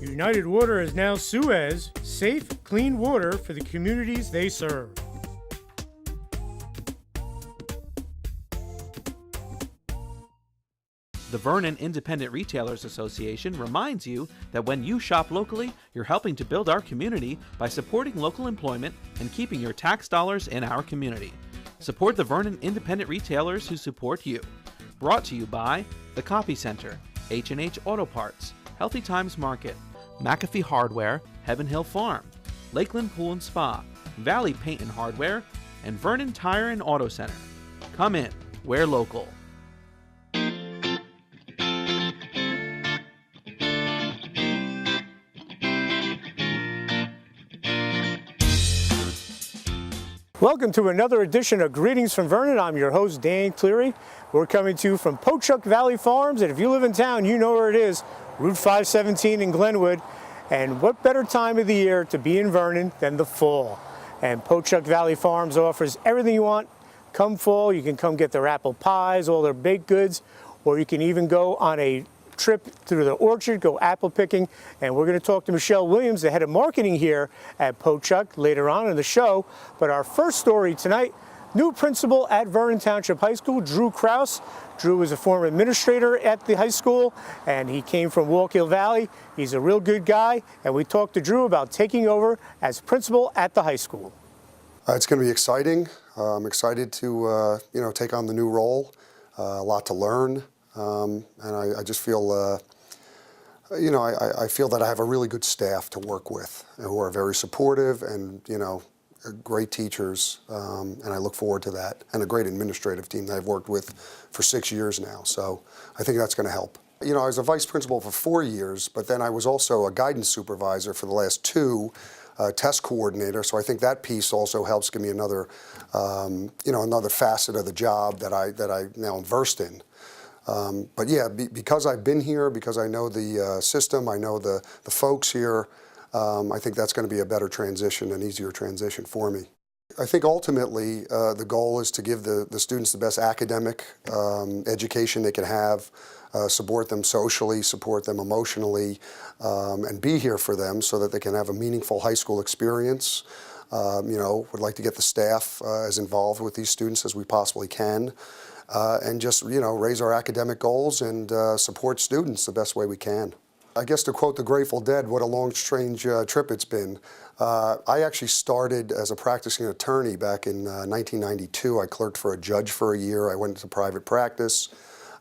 United Water is now Suez, safe, clean water for the communities they serve. The Vernon Independent Retailers Association reminds you that when you shop locally, you're helping to build our community by supporting local employment and keeping your tax dollars in our community. Support the Vernon Independent Retailers who support you. Brought to you by The Copy Center, H&H Auto Parts, Healthy Times Market, McAfee Hardware, Heaven Hill Farm, Lakeland Pool and Spa, Valley Paint and Hardware, and Vernon Tire and Auto Center. Come in, we're local. Welcome to another edition of Greetings from Vernon. I'm your host, Dan Cleary. We're coming to you from Pochuck Valley Farms, and if you live in town, you know where it is, Route 517 in Glenwood. And what better time of the year to be in Vernon than the fall? And Pochuck Valley Farms offers everything you want. Come fall, you can come get their apple pies, all their baked goods, or you can even go on a trip through the orchard, go apple picking. And we're going to talk to Michelle Williams, the head of marketing here at Pochuck, later on in the show. But our first story tonight, new principal at Vernon Township High School, Drew Krause. Drew is a former administrator at the high school, and he came from Wallkill Valley. He's a real good guy, and we talked to Drew about taking over as principal at the high school. It's going to be exciting. I'm excited to take on the new role. A lot to learn. And I just feel, I feel that I have a really good staff to work with who are very supportive and, great teachers, and I look forward to that, and a great administrative team that I've worked with for 6 years now. So I think that's going to help. I was a vice principal for 4 years, but then I was also a guidance supervisor for the last 2, test coordinator. So I think that piece also helps give me another, another facet of the job that I now am versed in. But yeah, because I've been here, because I know the system, I know the folks here, I think that's going to be a better transition, an easier transition for me. I think ultimately the goal is to give the students the best academic education they can have, support them socially, support them emotionally, and be here for them so that they can have a meaningful high school experience. Would like to get the staff as involved with these students as we possibly can. And just, raise our academic goals and support students the best way we can. I guess to quote the Grateful Dead, what a long, strange trip it's been. I actually started as a practicing attorney back in 1992. I clerked for a judge for a year. I went into private practice.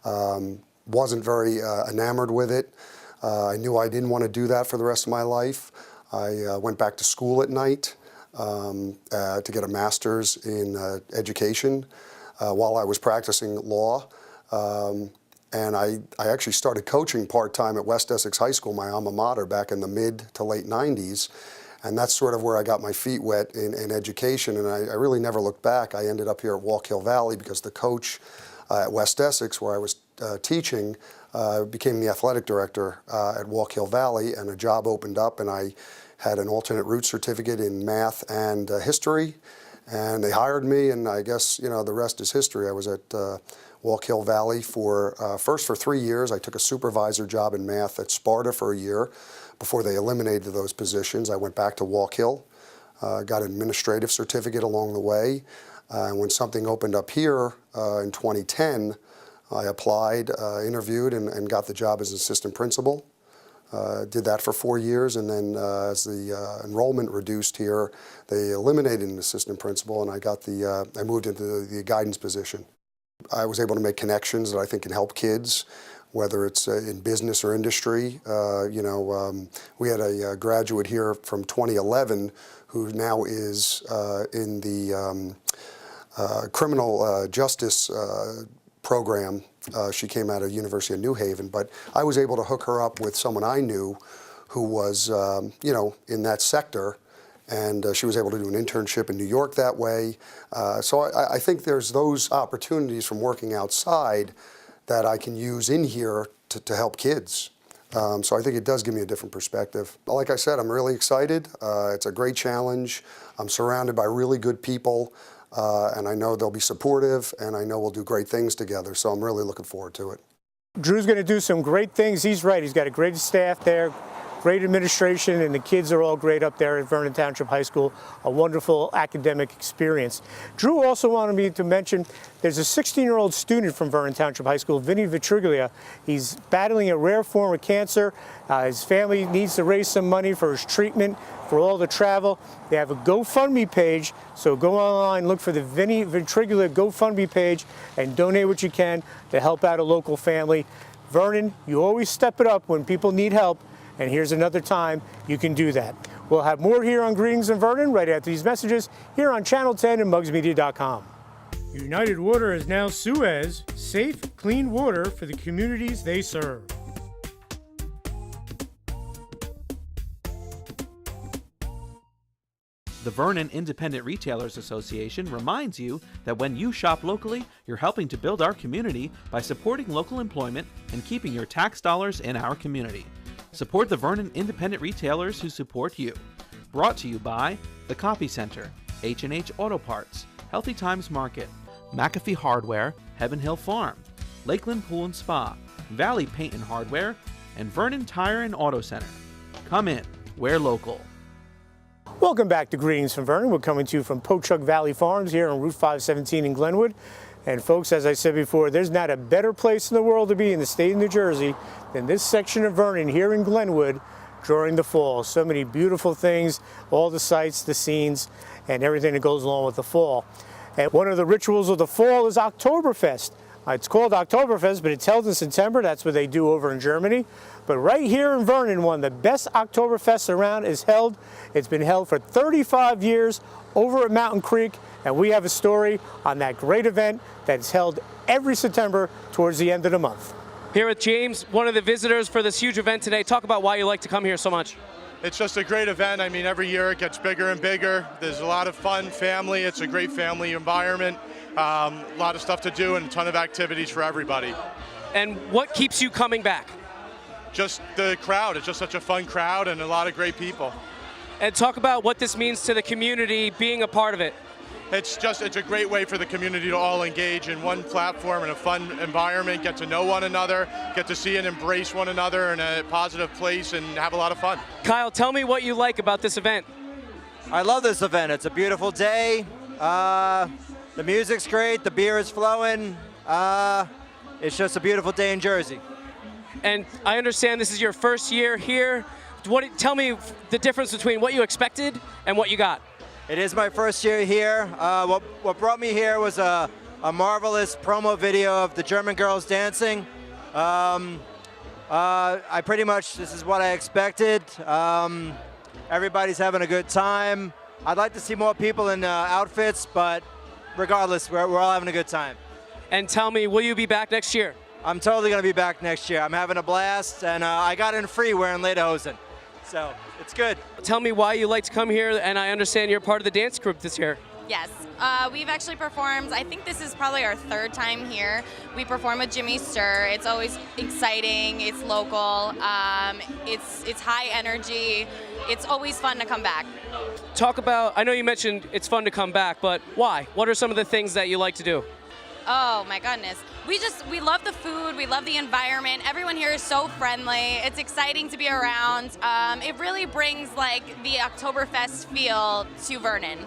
Wasn't very enamored with it. I knew I didn't want to do that for the rest of my life. I went back to school at night to get a master's in education. While I was practicing law, and I actually started coaching part-time at West Essex High School, my alma mater, back in the mid to late 90s, and that's sort of where I got my feet wet in education, and I really never looked back. I ended up here at Wallkill Valley because the coach at West Essex, where I was teaching, became the athletic director at Wallkill Valley, and a job opened up, and I had an alternate route certificate in math and history. And they hired me, and I guess, the rest is history. I was at Wallkill Valley first for 3 years. I took a supervisor job in math at Sparta for a year before they eliminated those positions. I went back to Wallkill, got an administrative certificate along the way. And when something opened up here in 2010, I applied, interviewed, and got the job as assistant principal. Did that for 4 years, and then as the enrollment reduced here, they eliminated an assistant principal, and I moved into the guidance position. I was able to make connections that I think can help kids, whether it's in business or industry. We had a graduate here from 2011 who now is in the criminal justice program. She came out of the University of New Haven, but I was able to hook her up with someone I knew who was, in that sector, and she was able to do an internship in New York that way. So I think there's those opportunities from working outside that I can use in here to help kids. So I think it does give me a different perspective. Like I said, I'm really excited. It's a great challenge. I'm surrounded by really good people. And I know they'll be supportive, and I know we'll do great things together, so I'm really looking forward to it. Drew's going to do some great things. He's right. He's got a great staff there, great administration, and the kids are all great up there at Vernon Township High School. A wonderful academic experience. Drew also wanted me to mention there's a 16-year-old student from Vernon Township High School, Vinny Vitriglia. He's battling a rare form of cancer. His family needs to raise some money for his treatment, for all the travel. They have a GoFundMe page, so go online, look for the Vinny Vitriglia GoFundMe page, and donate what you can to help out a local family. Vernon, you always step it up when people need help, and here's another time you can do that. We'll have more here on Greetings in Vernon right after these messages here on Channel 10 and mugsmedia.com. United Water is now Suez, safe, clean water for the communities they serve. The Vernon Independent Retailers Association reminds you that when you shop locally, you're helping to build our community by supporting local employment and keeping your tax dollars in our community. Support the Vernon Independent Retailers who support you. Brought to you by The Copy Center, H&H Auto Parts, Healthy Times Market, McAfee Hardware, Heaven Hill Farm, Lakeland Pool and Spa, Valley Paint and Hardware, and Vernon Tire and Auto Center. Come in, we're local. Welcome back to Greetings from Vernon. We're coming to you from Pochuck Valley Farms here on Route 517 in Glenwood. And folks, as I said before, there's not a better place in the world to be in the state of New Jersey than this section of Vernon here in Glenwood during the fall. So many beautiful things, all the sights, the scenes, and everything that goes along with the fall. And one of the rituals of the fall is Oktoberfest. It's called Oktoberfest, but it's held in September. That's what they do over in Germany. But right here in Vernon, one of the best Oktoberfests around is held. It's been held for 35 years over at Mountain Creek, and we have a story on that great event that's held every September towards the end of the month. Here with James, one of the visitors for this huge event today. Talk about why you like to come here so much. It's just a great event. I mean, every year it gets bigger and bigger. There's a lot of fun, family. It's a great family environment. A lot of stuff to do and a ton of activities for everybody. And what keeps you coming back? Just the crowd. It's just such a fun crowd and a lot of great people. And talk about what this means to the community being a part of it. It's a great way for the community to all engage in one platform in a fun environment, get to know one another, get to see and embrace one another in a positive place and have a lot of fun. Kyle, tell me what you like about this event. I love this event. It's a beautiful day. The music's great. The beer is flowing. It's just a beautiful day in Jersey. And I understand this is your first year here. Tell me the difference between what you expected and what you got. It is my first year here. What brought me here was a marvelous promo video of the German girls dancing. I pretty much, this is what I expected. Everybody's having a good time. I'd like to see more people in outfits, but regardless, we're all having a good time. And tell me, will you be back next year? I'm totally going to be back next year. I'm having a blast, and I got in free wearing lederhosen. So it's good. Tell me why you like to come here, and I understand you're part of the dance group this year. Yes, we've actually performed, I think this is probably our third time here. We perform with Jimmy Stir. It's always exciting, it's local, it's high energy. It's always fun to come back. Talk about, I know you mentioned it's fun to come back, but why? What are some of the things that you like to do? Oh my goodness. We love the food, we love the environment. Everyone here is so friendly. It's exciting to be around. It really brings like the Oktoberfest feel to Vernon.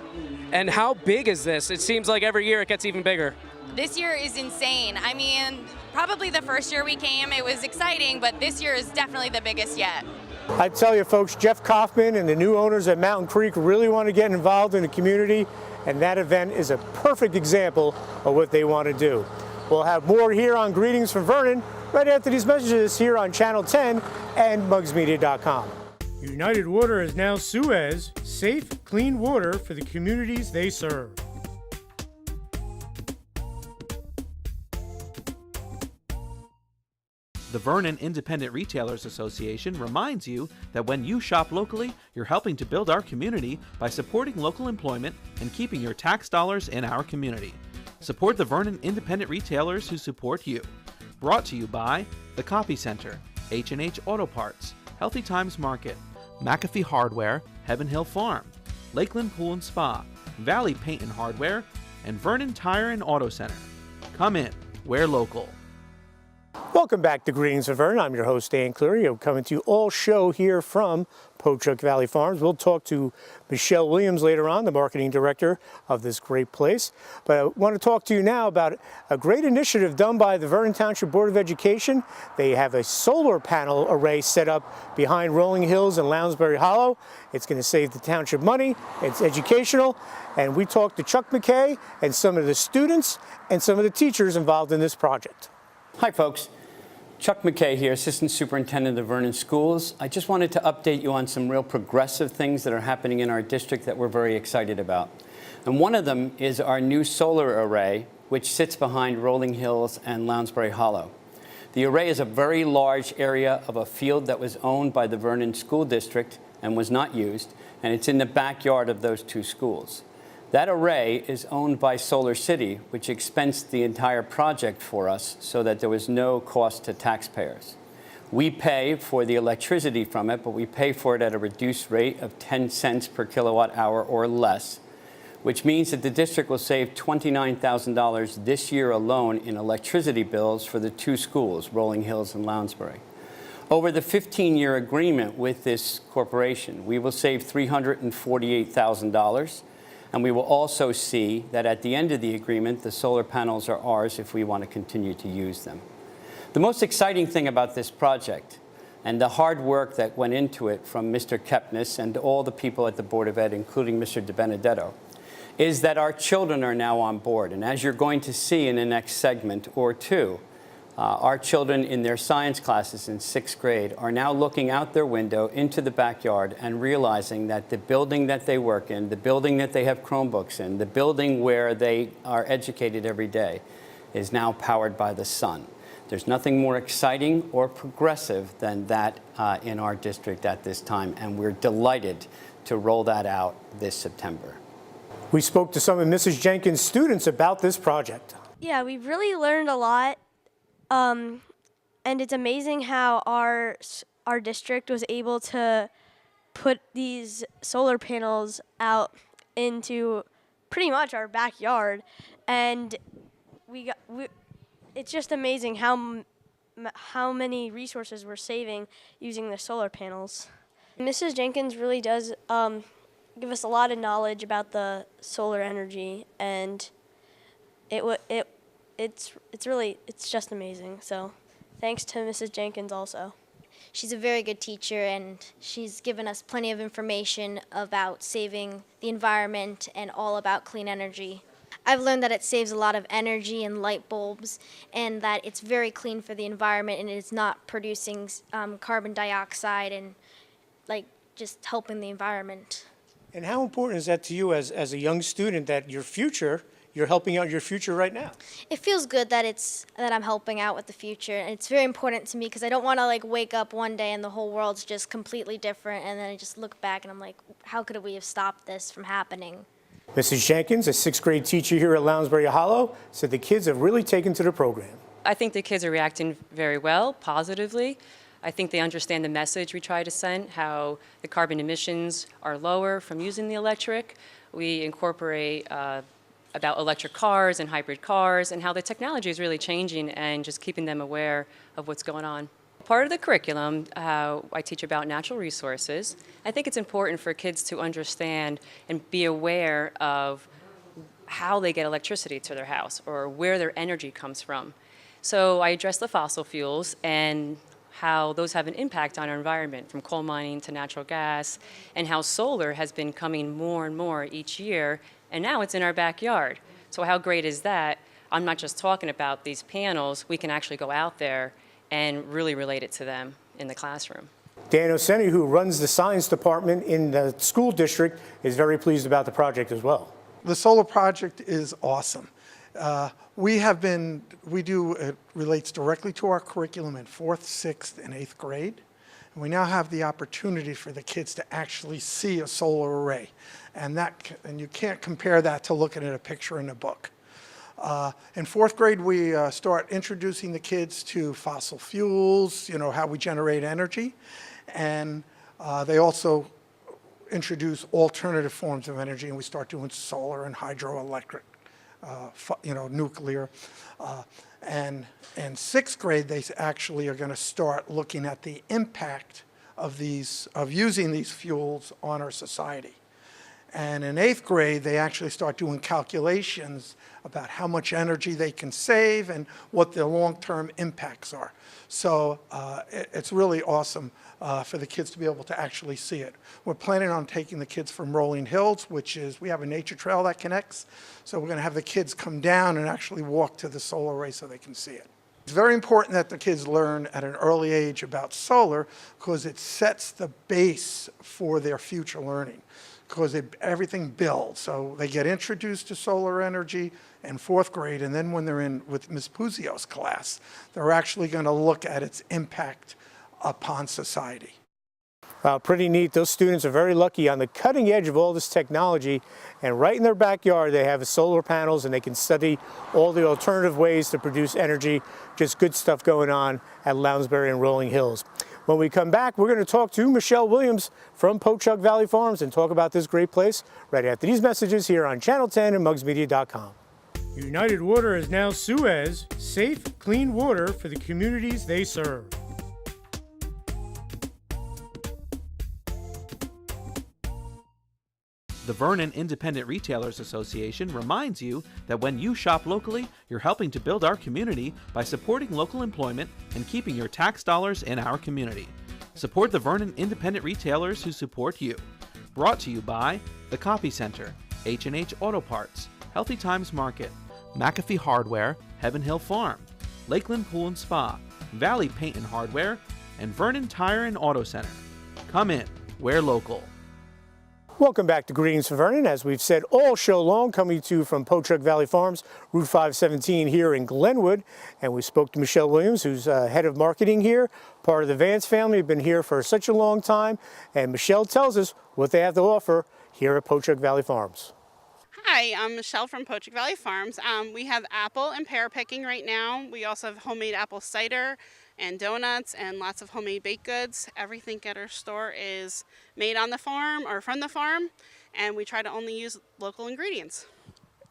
And how big is this? It seems like every year it gets even bigger. This year is insane. I mean, probably the first year we came, it was exciting, but this year is definitely the biggest yet. I tell you folks, Jeff Kaufman and the new owners at Mountain Creek really want to get involved in the community, and that event is a perfect example of what they want to do. We'll have more here on Greetings from Vernon right after these messages here on Channel 10 and mugsmedia.com. United Water is now Suez, safe, clean water for the communities they serve. The Vernon Independent Retailers Association reminds you that when you shop locally, you're helping to build our community by supporting local employment and keeping your tax dollars in our community. Support the Vernon Independent Retailers who support you. Brought to you by The Copy Center, H&H Auto Parts, Healthy Times Market, McAfee Hardware, Heaven Hill Farm, Lakeland Pool and Spa, Valley Paint and Hardware, and Vernon Tire and Auto Center. Come in, we're local. Welcome back to Greetings from Vernon. I'm your host, Dan Cleary. I'm coming to you all show here from Pochuck Valley Farms. We'll talk to Michelle Williams later on, the marketing director of this great place. But I want to talk to you now about a great initiative done by the Vernon Township Board of Education. They have a solar panel array set up behind Rolling Hills and Lounsberry Hollow. It's going to save the township money. It's educational. And we talked to Chuck McKay and some of the students and some of the teachers involved in this project. Hi, folks. Chuck McKay here, Assistant Superintendent of Vernon Schools. I just wanted to update you on some real progressive things that are happening in our district that we're very excited about. And one of them is our new solar array, which sits behind Rolling Hills and Lounsberry Hollow. The array is a very large area of a field that was owned by the Vernon School District and was not used, and it's in the backyard of those two schools. That array is owned by Solar City, which expensed the entire project for us so that there was no cost to taxpayers. We pay for the electricity from it, but we pay for it at a reduced rate of 10 cents per kilowatt hour or less, which means that the district will save $29,000 this year alone in electricity bills for the two schools, Rolling Hills and Lounsberry. Over the 15-year agreement with this corporation, we will save $348,000. And we will also see that at the end of the agreement, the solar panels are ours if we want to continue to use them. The most exciting thing about this project and the hard work that went into it from Mr. Kepnes and all the people at the Board of Ed, including Mr. DiBenedetto, is that our children are now on board. And as you're going to see in the next segment or two, our children in their science classes in 6th grade are now looking out their window into the backyard and realizing that the building that they work in, the building that they have Chromebooks in, the building where they are educated every day is now powered by the sun. There's nothing more exciting or progressive than that in our district at this time, and we're delighted to roll that out this September. We spoke to some of Mrs. Jenkins' students about this project. Yeah, we've really learned a lot. And it's amazing how our district was able to put these solar panels out into pretty much our backyard, and it's just amazing how many resources we're saving using the solar panels. Mrs. Jenkins really does give us a lot of knowledge about the solar energy, and it's just amazing. So thanks to Mrs. Jenkins also. She's a very good teacher, and she's given us plenty of information about saving the environment and all about clean energy. I've learned that it saves a lot of energy and light bulbs, and that it's very clean for the environment, and it's not producing carbon dioxide and just helping the environment. And how important is that to you as a young student, that you're helping out your future right now? It feels good that I'm helping out with the future, and it's very important to me because I don't want to wake up one day and the whole world's just completely different, and then I just look back and I'm like, how could we have stopped this from happening? Mrs. Jenkins, a 6th grade teacher here at Lounsberry Hollow, said the kids have really taken to the program. I think the kids are reacting very well, positively. I think they understand the message we try to send, how the carbon emissions are lower from using the electric. We incorporate about electric cars and hybrid cars and how the technology is really changing and just keeping them aware of what's going on. Part of the curriculum, I teach about natural resources. I think it's important for kids to understand and be aware of how they get electricity to their house or where their energy comes from. So I address the fossil fuels and how those have an impact on our environment, from coal mining to natural gas, and how solar has been coming more and more each year, and now it's in our backyard. So how great is that? I'm not just talking about these panels, we can actually go out there and really relate it to them in the classroom. Dan Oseni, who runs the science department in the school district, is very pleased about the project as well. The solar project is awesome. It relates directly to our curriculum in 4th, 6th, and 8th grade. And we now have the opportunity for the kids to actually see a solar array. And you can't compare that to looking at a picture in a book. In 4th grade, we start introducing the kids to fossil fuels, how we generate energy. And they also introduce alternative forms of energy, and we start doing solar and hydroelectric, nuclear. And in 6th grade, they actually are going to start looking at the impact of using these fuels on our society. And in 8th grade, they actually start doing calculations about how much energy they can save and what their long-term impacts are. So it's really awesome for the kids to be able to actually see it. We're planning on taking the kids from Rolling Hills, which is, we have a nature trail that connects. So we're going to have the kids come down and actually walk to the solar array so they can see it. It's very important that the kids learn at an early age about solar because it sets the base for their future learning, because everything builds. So they get introduced to solar energy in 4th grade, and then when they're in with Ms. Puzio's class, they're actually going to look at its impact upon society. Pretty neat. Those students are very lucky on the cutting edge of all this technology, and right in their backyard they have solar panels and they can study all the alternative ways to produce energy. Just good stuff going on at Lounsberry and Rolling Hills. When we come back, we're going to talk to Michelle Williams from Pochuck Valley Farms and talk about this great place right after these messages here on Channel 10 and mugsmedia.com. United Water is now Suez, safe, clean water for the communities they serve. The Vernon Independent Retailers Association reminds you that when you shop locally, you're helping to build our community by supporting local employment and keeping your tax dollars in our community. Support the Vernon Independent Retailers who support you. Brought to you by The Copy Center, H&H Auto Parts, Healthy Times Market, McAfee Hardware, Heaven Hill Farm, Lakeland Pool and Spa, Valley Paint and Hardware, and Vernon Tire and Auto Center. Come in, we're local. Welcome back to Greetings from Vernon. As we've said all show long, coming to you from Pochuck Valley Farms, Route 517 here in Glenwood. And we spoke to Michelle Williams, who's head of marketing here, part of the Vance family, been here for such a long time. And Michelle tells us what they have to offer here at Pochuck Valley Farms. Hi, I'm Michelle from Pochuck Valley Farms. We have apple and pear picking right now. We also have homemade apple cider and donuts and lots of homemade baked goods. Everything at our store is made on the farm or from the farm, and we try to only use local ingredients.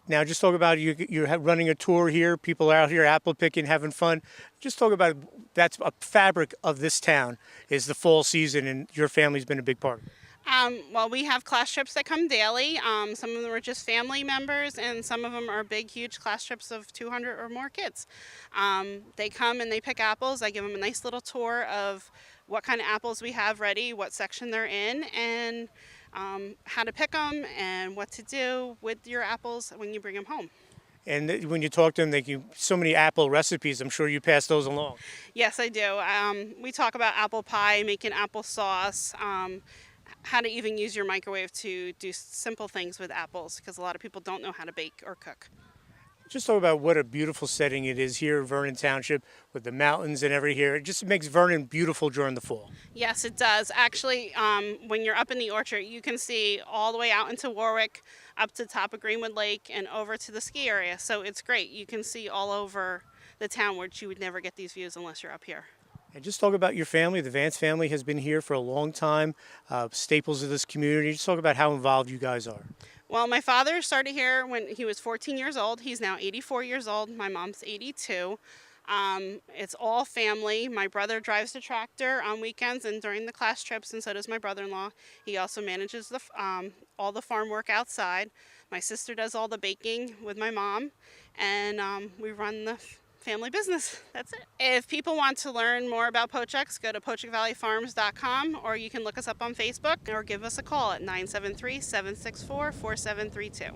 Now, just talk about you're running a tour here. People are out here apple picking, having fun. Just talk about that's a fabric of this town is the fall season, and your family's been a big part. Well, we have class trips that come daily. Some of them are just family members, and some of them are big, huge class trips of 200 or more kids. They come and they pick apples. I give them a nice little tour of what kind of apples we have ready, what section they're in, and how to pick them and what to do with your apples when you bring them home. And when you talk to them, they give so many apple recipes. I'm sure you pass those along. Yes, I do. We talk about apple pie, making applesauce, how to even use your microwave to do simple things with apples, because a lot of people don't know how to bake or cook. Just talk about what a beautiful setting it is here in Vernon Township with the mountains and everything here. It just makes Vernon beautiful during the fall. Yes, it does. Actually, when you're up in the orchard, you can see all the way out into Warwick, up to the top of Greenwood Lake, and over to the ski area. So it's great. You can see all over the town, which you would never get these views unless you're up here. And just talk about your family. The Vance family has been here for a long time, staples of this community. Just talk about how involved you guys are. Well, my father started here when he was 14 years old. He's now 84 years old. My mom's 82. It's all family. My brother drives the tractor on weekends and during the class trips, and so does my brother-in-law. He also manages all the farm work outside. My sister does all the baking with my mom, and we run the family business. That's it. If people want to learn more about Pochucks, go to PochuckValleyFarms.com, or you can look us up on Facebook or give us a call at 973-764-4732.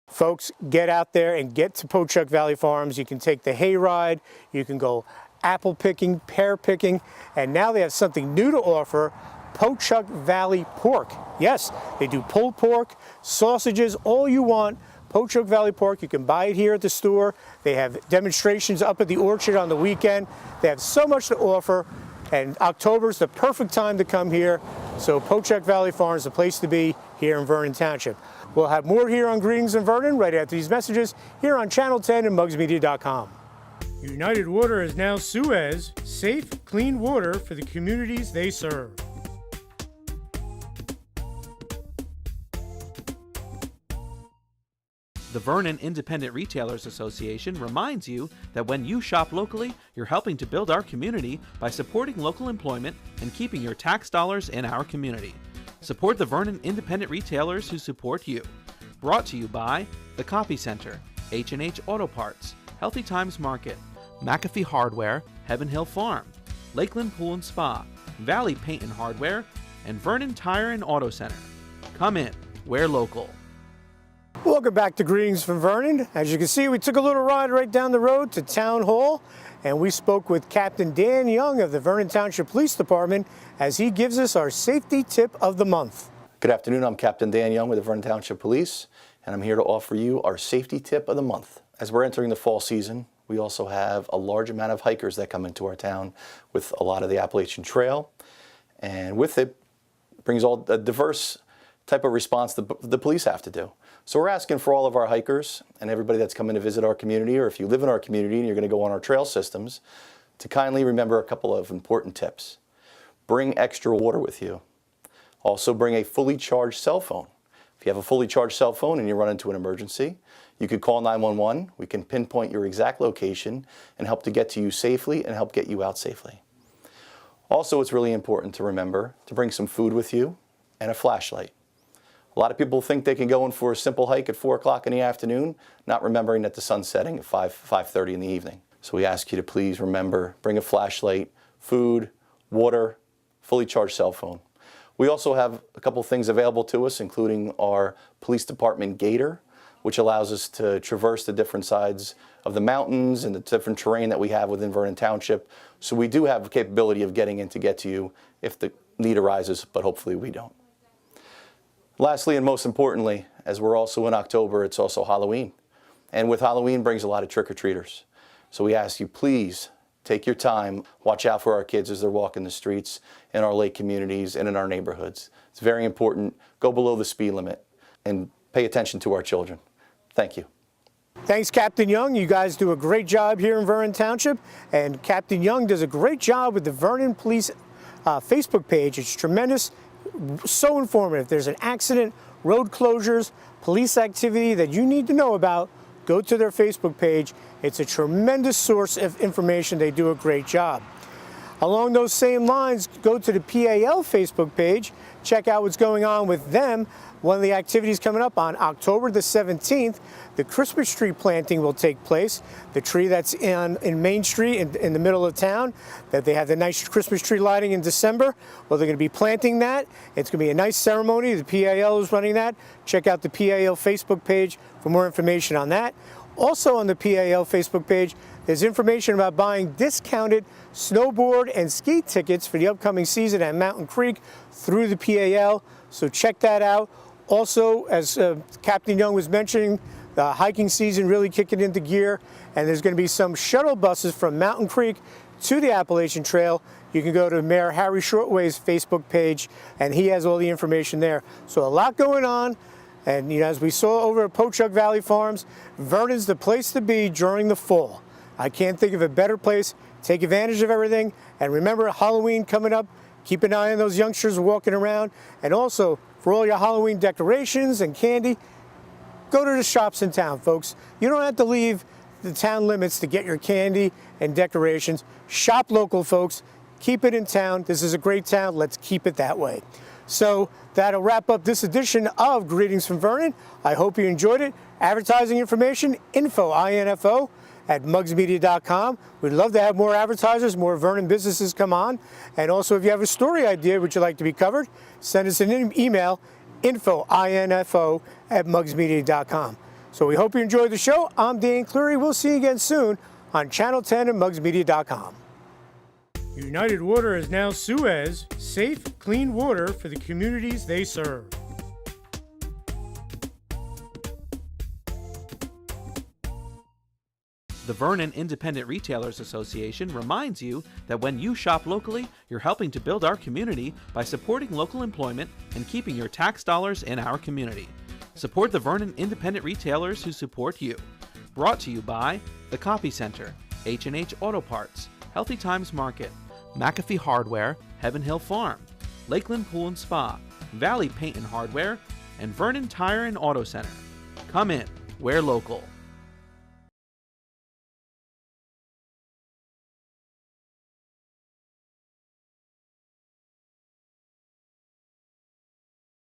Folks, get out there and get to Pochuck Valley Farms. You can take the hayride, you can go apple picking, pear picking, and now they have something new to offer, Pochuck Valley Pork. Yes, they do pulled pork, sausages, all you want. Pochuck Valley Pork, you can buy it here at the store. They have demonstrations up at the orchard on the weekend. They have so much to offer, and October's the perfect time to come here. So Pochuck Valley Farm is the place to be here in Vernon Township. We'll have more here on Greetings in Vernon right after these messages here on Channel 10 and mugsmedia.com. United Water is now Suez, safe, clean water for the communities they serve. The Vernon Independent Retailers Association reminds you that when you shop locally, you're helping to build our community by supporting local employment and keeping your tax dollars in our community. Support the Vernon Independent Retailers who support you. Brought to you by The Copy Center, H&H Auto Parts, Healthy Times Market, McAfee Hardware, Heaven Hill Farm, Lakeland Pool and Spa, Valley Paint and Hardware, and Vernon Tire and Auto Center. Come in, we're local. Welcome back to Greetings from Vernon. As you can see, we took a little ride right down the road to Town Hall, and we spoke with Captain Dan Young of the Vernon Township Police Department as he gives us our safety tip of the month. Good afternoon, I'm Captain Dan Young with the Vernon Township Police, and I'm here to offer you our safety tip of the month. As we're entering the fall season, we also have a large amount of hikers that come into our town with a lot of the Appalachian Trail, and with it brings all a diverse type of response the police have to do. So we're asking for all of our hikers and everybody that's coming to visit our community, or if you live in our community and you're going to go on our trail systems, to kindly remember a couple of important tips. Bring extra water with you. Also bring a fully charged cell phone. If you have a fully charged cell phone and you run into an emergency, you could call 911. We can pinpoint your exact location and help to get to you safely and help get you out safely. Also, it's really important to remember to bring some food with you and a flashlight. A lot of people think they can go in for a simple hike at 4 o'clock in the afternoon, not remembering that the sun's setting at 5:30 in the evening. So we ask you to please remember, bring a flashlight, food, water, fully charged cell phone. We also have a couple things available to us, including our police department gator, which allows us to traverse the different sides of the mountains and the different terrain that we have within Vernon Township. So we do have the capability of getting in to get to you if the need arises, but hopefully we don't. Lastly, and most importantly, as we're also in October, it's also Halloween. And with Halloween brings a lot of trick-or-treaters. So we ask you, please take your time, watch out for our kids as they're walking the streets in our lake communities and in our neighborhoods. It's very important. Go below the speed limit and pay attention to our children. Thank you. Thanks, Captain Young. You guys do a great job here in Vernon Township, and Captain Young does a great job with the Vernon Police Facebook page. It's tremendous. So informative. There's an accident, road closures, police activity that you need to know about, go to their Facebook page. It's a tremendous source of information. They do a great job. Along those same lines, go to the PAL Facebook page, check out what's going on with them. One of the activities coming up on October the 17th, the Christmas tree planting will take place. The tree that's in Main Street in the middle of town, that they have the nice Christmas tree lighting in December. Well, they're going to be planting that. It's going to be a nice ceremony. The PAL is running that. Check out the PAL Facebook page for more information on that. Also on the PAL Facebook page, there's information about buying discounted snowboard and ski tickets for the upcoming season at Mountain Creek through the PAL, so check that out. Also, as Captain Young was mentioning, the hiking season really kicking into gear, and there's going to be some shuttle buses from Mountain Creek to the Appalachian Trail. You can go to Mayor Harry Shortway's Facebook page, and he has all the information there. So a lot going on. And as we saw over at Pochuck Valley Farms, Vernon's the place to be during the fall. I can't think of a better place. Take advantage of everything. And remember, Halloween coming up. Keep an eye on those youngsters walking around. And also, for all your Halloween decorations and candy, go to the shops in town, folks. You don't have to leave the town limits to get your candy and decorations. Shop local, folks. Keep it in town. This is a great town. Let's keep it that way. So that'll wrap up this edition of Greetings from Vernon. I hope you enjoyed it. Advertising information, info at mugsmedia.com. We'd love to have more advertisers, more Vernon businesses come on. And also, if you have a story idea which you'd like to be covered, send us an email, info at mugsmedia.com. So we hope you enjoyed the show. I'm Dan Cleary. We'll see you again soon on Channel 10 and mugsmedia.com. United Water is now Suez, safe, clean water for the communities they serve. The Vernon Independent Retailers Association reminds you that when you shop locally, you're helping to build our community by supporting local employment and keeping your tax dollars in our community. Support the Vernon Independent Retailers who support you. Brought to you by The Copy Center, H&H Auto Parts, Healthy Times Market, McAfee Hardware, Heaven Hill Farm, Lakeland Pool and Spa, Valley Paint and Hardware, and Vernon Tire and Auto Center. Come in, wear local.